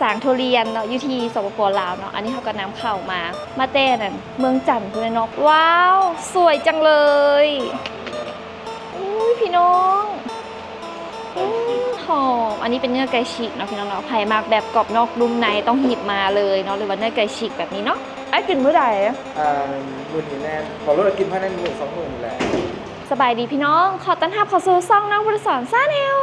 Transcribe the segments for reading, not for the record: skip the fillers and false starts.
สางทุเรียนเนาะอยู่ที่สปป.ลาวเนาะอันนี้เขาก็นำเข้ามาเต้นั่นเมืองจันทร์พุ่นเนาะว้าวสวยจังเลยอุ้ยพี่น้องหอมอันนี้เป็นเนื้อไก่ฉีกเนาะพี่น้องเนาะไผ่มากแบบกรอบนอกนุ่มในต้องหีบมาเลยเนาะหรือว่าเนื้อไก่ฉีกแบบนี้เนาะไอ้กินมื้อใดมือนี้แน่นบอกรถกินภายในมือ2 มื้อนี่แหละสบายดีพี่น้องขอต้อนรับเข้าสู่ช่องน้องบุญสอนซาแนล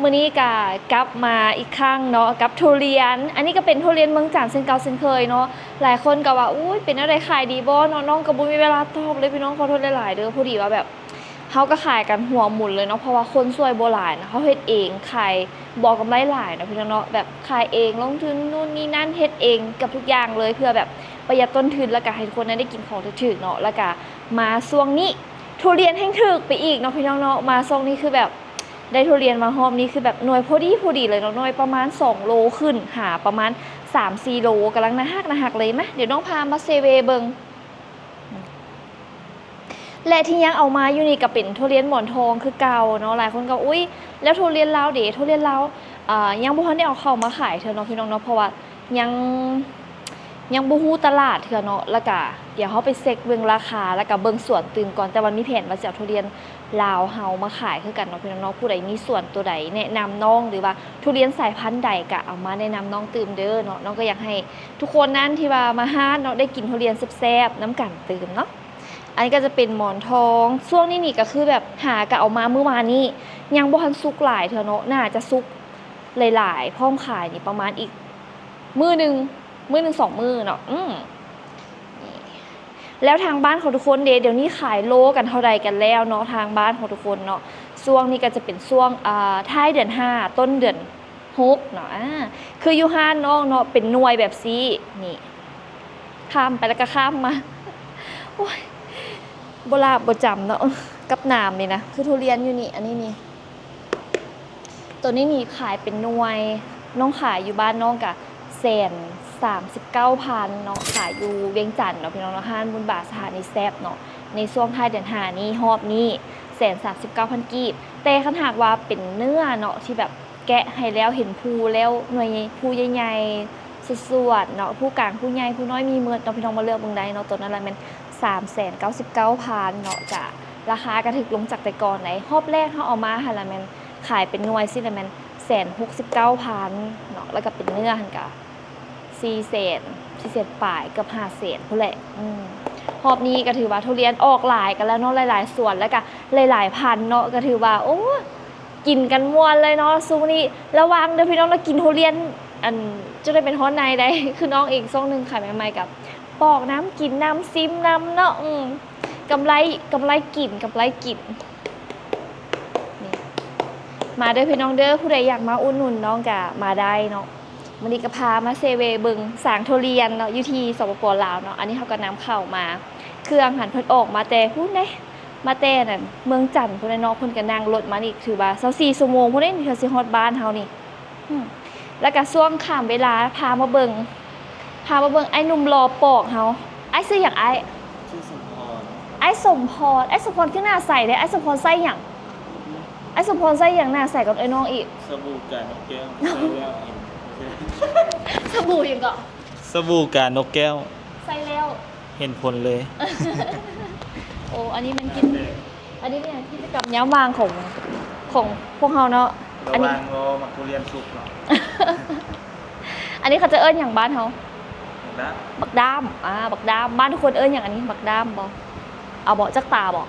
มื้อนี้ก็กลับมาอีกครั้งเนาะกับทุเรียนอันนี้ก็เป็นทุเรียนเมืองจันทร์เช่นเก่าเช่นเคยเนาะหลายคนก็ว่าอุ้ยเป็นอะไรขายดีบ่เนาะน้องก็บ่มีเวลาตอบเลยพี่น้องขอโทษหลายๆเด้อพอดีว่าแบบเฮาก็ขายกันหัวหมุนเลยเนาะเพราะว่าคนสวยโบราณเฮาเฮ็ดเองขายบอกกำไรหลายเนาะพี่น้องเนาะแบบขายเองลงทุนนู่นนี่นั่นเฮ็ดเองกับทุกอย่างเลยเพื่อแบบประหยัดต้นทุนแล้วก็ให้ทุกคนได้กินของถูกๆเนาะแล้วก็มาช่วงนี้ทุเรียนแห้งถึกไปอีกเนาะพี่น้องเนาะมาช่วงนี้คือแบบได้ทุเรียนมาหอบนี้คือแบบหน่วยพอดีเลยเนาะหน่วยประมาณ2 โลขึ้นหาประมาณ 3-4 โลกำลังนะฮักเลยมั้ยเดี๋ยวน้องพามาเซเวเบิงและที่ยังเอามาอยู่นี่ก็เป็นทุเรียนหมอนทองคือเก่าเนาะหลายคนก็อุ้ยแล้วทุเรียนลาวเด้ทุเรียนลาวยังบ่ทันได้เอาเข้ามาขายเถอะเนาะพี่น้องเนาะเพราะว่ายังบ่ฮู้ตลาดเถอะเนาะแล้วก็เดี๋ยวเฮาไปเช็คเบิ่งราคาแล้วก็เบิ่งสวนตื่นก่อนแต่วันมีแผนว่าจะเอาทุเรียนลาวเฮามาขายคือกันเนาะพี่น้องเนาะผู้ใดมีสวนตัวใดแนะนำน้องหรือว่าทุเรียนสายพันธุ์ใดก็เอามาแนะนำน้องตื่มเด้อเนาะน้องก็อยากให้ทุกคนนั้นที่ว่ามาหาเนาะได้กินทุเรียนแซ่บๆน้ำกันตื่มเนาะอันนี้ก็จะเป็นหมอนทองช่วงนี้นี่ก็คือแบบหากะเอามาเมื่อวานนี้ยังบ่ทันสุกหลายเถอะเนาะน่าจะสุกหลายๆพร้อมขายนี่ประมาณอีกมื้อนึง2 มื้อเนาะแล้วทางบ้านของทุกคนเดี๋ยวนี้ขายโลกันเท่าใดกันแล้วเนาะทางบ้านของทุกคนเนาะช่วงนี้ก็จะเป็นช่วงท้ายเดือน5ต้นเดือน6เนาะคืออยู่ห้านน้องเนาะเป็นหน่วยแบบซี่นี่ข้ามไปแล้วก็ข้ามมาโอ้ยบ่ลาบบ่จำเนาะกับน้ำนี่นะคือทุเรียนอยู่นี่อันนี้นี่ตัวนี้นี่ขายเป็นหน่วยน้องขายอยู่บ้านน้องกะ139,000เนาะขายอยู่เวียงจันทน์เนาะพี่น้องเนาะห้านบุญบาทสถานีแซ่บเนาะในช่วงท้ายเดือน5นี้ฮอบนี้139,000 กีบแต่คันหากว่าเป็นเนื้อเนาะที่แบบแกะให้แล้วเห็นภูแล้วหน่วยภูใหญ่ๆสวดๆเนาะผู้กลางผู้ใหญ่ผู้น้อยมีเมิดเนาะพี่น้องมาเลือกเบิ่งได้เนาะตัวนั้นละมัน399,000เนาะจ้ะราคาก็ถึกลงจากแต่ก่อนไหนฮอบแรกเฮาเอามาหั่นละมันขายเป็นหน่วยสิละมัน169,000เนาะแล้วก็เป็นเนื้อหั่นกะ400,000ป่ายกับ500,000พุ่นแหละรอบนี้ก็ถือว่าทุเรียนออกหลายกันแล้วเนาะหลายๆสวนแล้วก็หลายๆพันเนาะก็ถือว่าโอ้กินกันม่วนเลยเนาะซุนี้ระวังเด้อพี่น้องนะกินทุเรียนอันจะได้เป็นฮ้อนในได้คือน้องเองช่วงนึงขายใหม่ๆกับปอกน้ำกินน้ำซิมน้ำเนาะกำไรกินนี่มาเด้อพี่น้องเด้อผู้ใดอยากมาอุดหนุนน้องก็มาได้เนาะวันนี้ก็พามาเซเวเบิงสางทุเรียนเนาะอยู่ที่สปป.ลาวเนาะอันนี้เขาก็นำเข้ามาเครื่องหันเพิ่นออกมาแต่พูดได้มาแต่นั่นเมืองจันทน์พุ่นเนาะเพิ่นก็นั่งรถมานี่ถือว่า24 ชั่วโมงพุ่นนี่เธอสิฮอดบ้านเฮานี่แล้วก็ช่วงข้ามเวลาพามาเบิงไอ้หนุ่มรอปอกเฮาไอ้ชื่อหยังไอ้ชื่อสมพรไอ้สมพรคือหน้าใสเด้ไอ้สมพรใส่หยังไอ้สมพรใส่หยังหน้าใสกับไอ้น้องอีกสบู่กานกแก้วสบู่ยังก็สบู่กานกแก้วใส่แล้วเห็นผลเลยโอ้อันนี้มันกินอันนี้เนี่ยกิจกรรมย้ำวางของพวกเฮาเนาะอันนี้รอมักทุเรียนสุกเนาะอันนี้เขาจะเอิ้นอย่างบ้านเฮาบักดามบักดามบ้านทุกคนเอิ้นอย่างอันนี้บักดามบ่เอาบ่จักตาบ่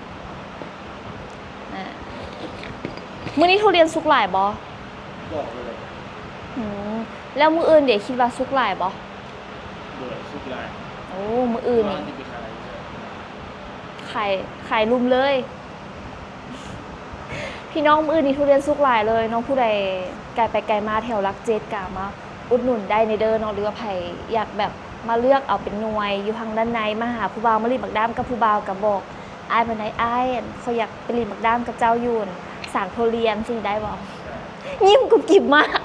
มื้อนี้ทุเรียนสุกหลายบ่บอกเลยแล้วมื้ออื่นเดี๋ยวคิดว่าสุกหลายบ่สุกหลายโอ้มื้ออื่นนี่ขายรุมเลยพี่น้องมื้ออื่นนี่ทุเรียนสุกหลายเลยน้องผู้ใดไกลไปไกลมาแถวรักเจ็ดกะมาอุดหนุนได้ในเด้อเนาะหรือว่าไผอยากแบบมาเลือกเอาเป็นหน่วยอยู่ทางด้านในมาหาผู้บ่าวมาลินบักดามกับผู้บ่าวก็บอกอ้ายเพิ่นได้อ้ายเขาอยากไปลินบักดามกับเจ้าอยู่สางทุเรียนสิได้บ่ยิ้มกุบกิบมาก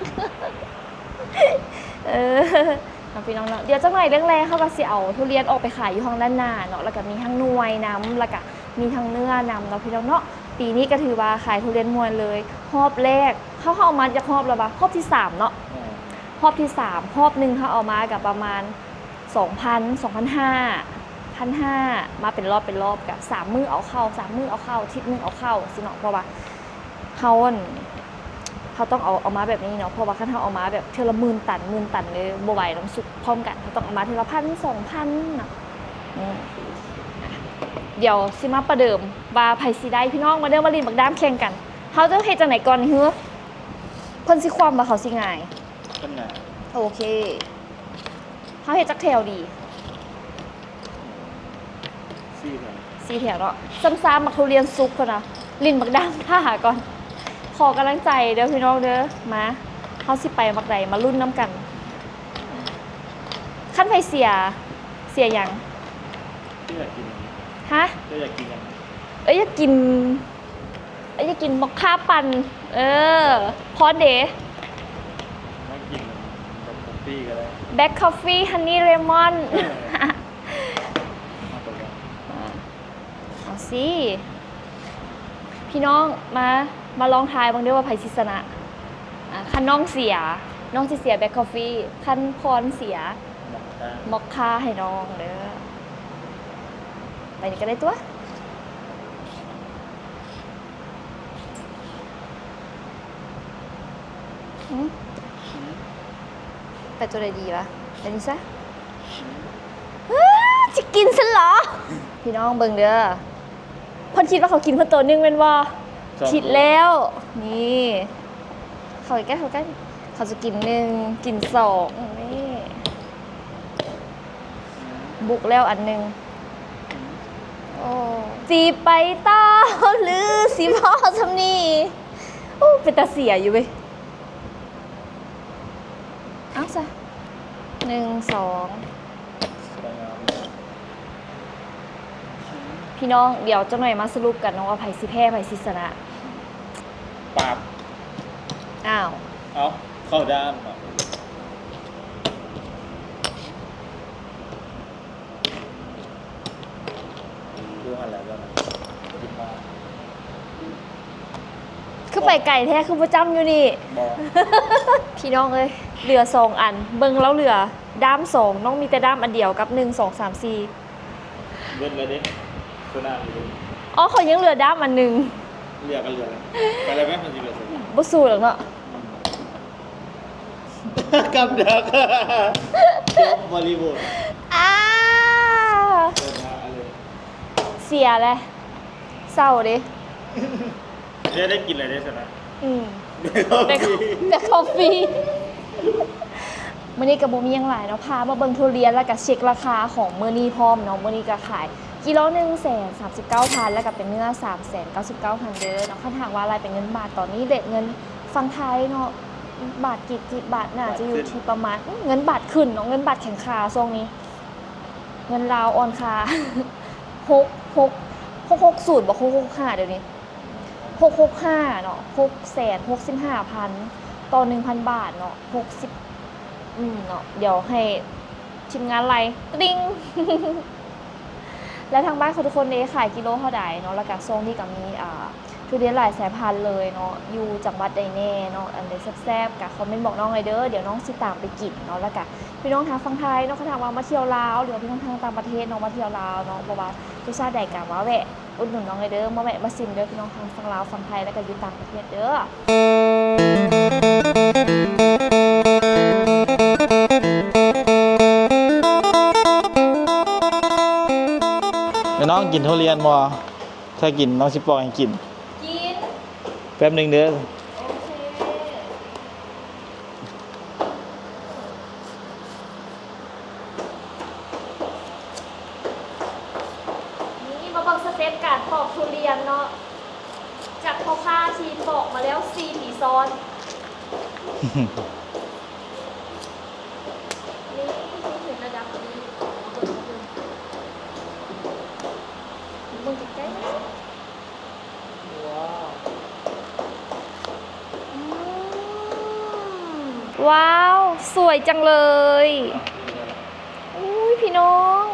พี่น้องเนาะเดี๋ยวจังหน่อยแรงๆเขาก็สิเอาทุเรียนออกไปขายอยู่ทางด้านหน้าเนาะแล้วก็มีทั้งหน่วยน้ำแล้วก็มีทั้งเนื้อนำเนาะพี่น้องเนาะปีนี้ก็ถือว่าขายทุเรียนมวนเลยรอบแรกเขาเอามาจากรอบแล้วปะรอบที่3เนาะ รอบที่3รอบหนึ่งเขาเอามากับประมาณ 2,000 2,500 1,500มาเป็นรอบกับ3มื้อเอาเข้า3มื้อเอาเข้าอาทิตย์นึงเอาเข้าสิเนาะเพราะว่าเขาต้องเอามาแบบนี้เนาะเพราะว่าคันเขาเอามาแบบเทื่อละหมื่นตันเลยบ่ไหวน้ำสุกพร้อมกันเขาต้องเอามาเทื่อละ1,000 2,000เนาะเดี๋ยวสิมาประเดิมว่าไผสิได้พี่น้องมาเด้อมาลินบักดามแข่งกันเขาจะเฮ็ดจังไหนก่อนเฮ้อเพิ่นสิความว่าเขาสิง่าย ต้นไหน โอเคเขาเฮ็ดจักแถวดี ซี่ครับ 4 แถวเนาะซ้ำๆบักทุเรียนซุกก่อนนะลินบักดามท่าก่อนขอกำลังใจเด้อพี่น้องเด้อมาเฮาสิไปบักใดมาลุ้นน้ำกันขั้นไผเสียหยัง ที่อยากกิน ฮะ ที่อยากกินยัง อยากกินมอคค่าปั่นพอเด ไม่กินแบบคอฟฟี่ก็ได้ แบ็คคอฟฟี่ฮันนี่เลมอน มาตัวกัน เอาสิพี่น้องมาลองทายบางเด้อว่าไผสิชนะคันน้องเสียน้องสิเสียแบ็คคอฟฟี่คันพรเสีย หมักได้ มอคค่าให้น้องเด้อไปนี่ก็ได้ตัวไปตัวใดดีวะไปนี่ซะจะกินฉันเหรอ พี่น้องเบิ่งเด้อเพิ่นคิดว่าเขากินเพิ่นตัวหนึงแม่นบ่คิดแล้ว นี่เขาใกล้เขาจะกิน1กิน2นี่บุกแล้วอันหนึงโอ้สิไปต่อหรือสิพอซำนี้โอ้เป็นตาเสียอยู่เว้ยเอาซะ1 2 สวยงาม พี่น้องเดี๋ยวจะหน่อยมาสรุปกันนะว่าไผสิแพ้ไผสิชนะ ปาบ อ้าว เอาเข้าด้านก่อนดูหันแล้วนะกินมา คือไปไก่แท้คือประจำอยู่นี่ บอก พี่น้องเอ้ยเหลือ2อัน เบิ่งแล้วเหลือด้าม2น้องมีแต่ด้ามอันเดียวกับ1 2 3 4 เล่นเลยดิตัวหน้าอยู่ดิ อ๋อเขายังเหลือด้ามอันหนึง เรียกกันเรือเลยไปเลยไหมมันจะเรือสิ บ่สู้หรอกเนาะ กับดักจบบริบูรณ์ อ้า เดินมาเลย เสียเลยเศร้าดิ ได้กินอะไรได้ชนะ อืม ได้ แต่คอฟฟี่มื้อนี้ก็บ่มีหยังหลายเนาะพามาเบิ่งทุเรียนแล้วก็เช็คราคาของมื้อนี้พร้อมเนาะมื้อนี้ก็ขายกิโล139,000แล้วก็เป็นเนื้อ399,000เด้อเนาะคันถามว่าอะไรเป็นเงินบาทตอนนี้เรทเงินฝั่งไทยเนาะบาทกี่บาทน่าจะอยู่ที่ประมาณเงินบาทขึ้นเนาะเงินบาทแข็งค่าช่วงนี้ เงินลาวอ่อนค่า 660บ่665เดี๋ยวนี้665เนาะ665,000ต่อ 1,000 บาทเนาะ60เนาะเดี๋ยวให้ทีมงานไล่ติ๊ง และทางบ้านเขาทุกคนขายกิโลเท่าใดเนาะแล้วก็ทรงที่ก็มีทุเรียนหลายสายพันธุ์เลยเนาะอยู่จังหวัดใดแน่เนาะอันใดแซ่บๆก็คอมเมนต์บอกน้องเลยเด้อเดี๋ยวน้องสิตามไปกินเนาะแล้วก็พี่น้องทางฝั่งไทยเนาะเขาถามว่ามาเที่ยวลาวหรือว่าพี่น้องทางต่างประเทศเนาะมาเที่ยวลาวเนาะเพราะว่าทุกชาติใดก็มาแวะอุดหนุนน้องเลยเด้อมาแวะมาซิมเด้อพี่น้องทางฝั่งลาวฝั่งไทยแล้วก็อยู่ต่างประเทศเด้อ เดี๋ยวน้องกินทุเรียนบ่ถ้ากินน้องสิปล่อยให้กิน กิน แป๊บหนึงเด้อ โอเคนี่มาเบิ่งสเต็ปการปอกทุเรียนเนาะจากพ่อค้าทีปอกมาแล้ว4 ปีซ้อน นี่ถึงระดับนี้มึงใกล้ๆนะว้าว สวยจังเลย อุ้ยพี่น้อง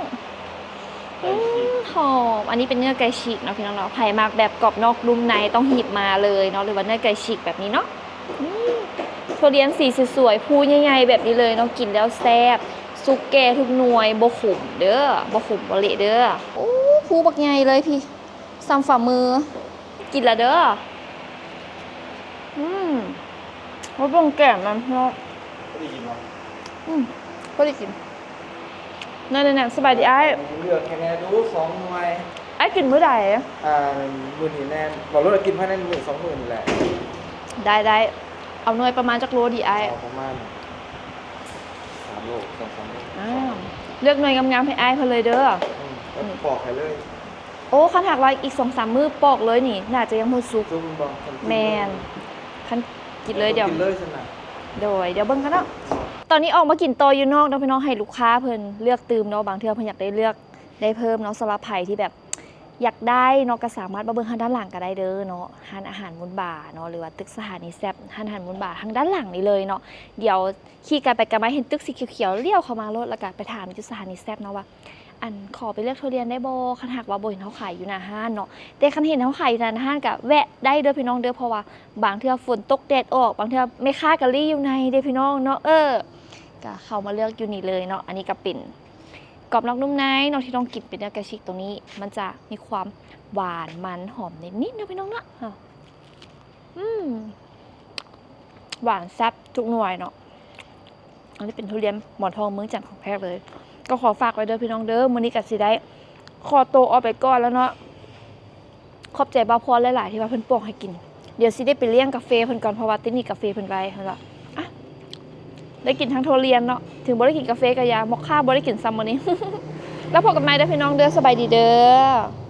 หอม อันนี้เป็นเนื้อไก่ฉีกเนาะพี่น้องเนาะไผ่มากแบบกรอบนอกนุ่มในต้องหีบมาเลยเนาะหรือว่าเนื้อไก่ฉีกแบบนี้เนาะ ทุเรียนสีสวยๆภูใหญ่ๆแบบนี้เลยเนาะกินแล้วแซ่บสุกแก่ทุกหน่วยบ่ขมเด้อบ่ขมบ่เละเด้อโอ้ภูบักใหญ่เลยพี่ซ้ำฝ่ามือกินละเด้อว่าต้องแก่มันเนาะ ก็ได้ยินว่า ก็ได้กินนั่นๆสบายดีไอ้ เลือกแค่นี้ดู2 หน่วย ไอ้กินมื้อใด มื้อนี้แน่บอกรถกินภายในมื้อ2 มื้อนี่แหละ ได้เอาหน่วยประมาณจักโลดีไอ้ เอาประมาณ3 โล 2-3 โล เลือกหน่วยงามๆให้ไอ้เพิ่นเลยเด้อ แล้วปอกให้เลย โอ้คันหักว่าอีก 2-3 มื้อปอกเลยนี่น่าจะยังบ่สุก ซุปบ่ แมนคันกินเลยเดี๋ยว กินเลยซั่นน่ะ เดี๋ยวเบิ่งกันเนาะตอนนี้ออกมากินต่ออยู่นอกเนาะพี่น้องให้ลูกค้าเพิ่นเลือกตื่มเนาะบางเทื่อเพิ่นอยากได้เลือกได้เพิ่มเนาะสำหรับไผที่แบบอยากได้เนาะก็สามารถมาเบิ่งทางด้านหลังก็ได้เด้อเนาะร้านอาหารมุนบ่าเนาะหรือว่าตึกสถานีแซ่บร้านอาหารมุนบ่าทางด้านหลังนี่เลยเนาะเดี๋ยวขี่กันไปกันมาเห็นตึกสีเขียวๆเลี้ยวเข้ามารถแล้วก็ไปถามที่สถานีแซ่บเนาะว่าอันขอไปเลือกทุเรียนได้บ่คันหากว่าบ่เห็นเฮาขายอยู่หน้าห้านเนาะแต่คันเห็นเฮาขายอยู่หน้าห้านก็แวะได้เด้อพี่น้องเด้อเพราะว่าบางเทื่อฝนตกแดดออกบางเทื่อแม่ค้ากะลี่อยู่ในเด้อพี่น้องเนาะก็เข้ามาเลือกอยู่นี่เลยเนาะอันนี้ก็เป็นกรอบนอกนุ่มในเนาะที่ต้องกินเป็นเนื้อกระชิกตรงนี้มันจะมีความหวานมันหอมนิดๆนะพี่น้องเนาะหวานแซ่บทุกหน่วยเนาะอันนี้เป็นทุเรียนหมอนทองเมืองจันทร์ของแพรเลยก็ขอฝากไว้เด้อพี่น้องเด้อมื้อนี้ก็สิได้ขอโตวออกไปก่อนแล้วเนาะขอบใจบ่าวพรหลายๆที่ว่าเพิ่นปอกให้กินเดี๋ยวสิได้ไปเลี้ยงกาแฟเพิ่นก่อนเพราะว่าที่นี่กาแฟเพิ่นไว้เพิ่นว่าได้กินทั้งทุเรียนเนาะถึงบ่ได้กินกาแฟก็ยามอคค่าบ่ได้กินซ้ำมื้อนี้ แล้วพบกันใหม่เด้อพี่น้องเด้อสบายดีเด้อ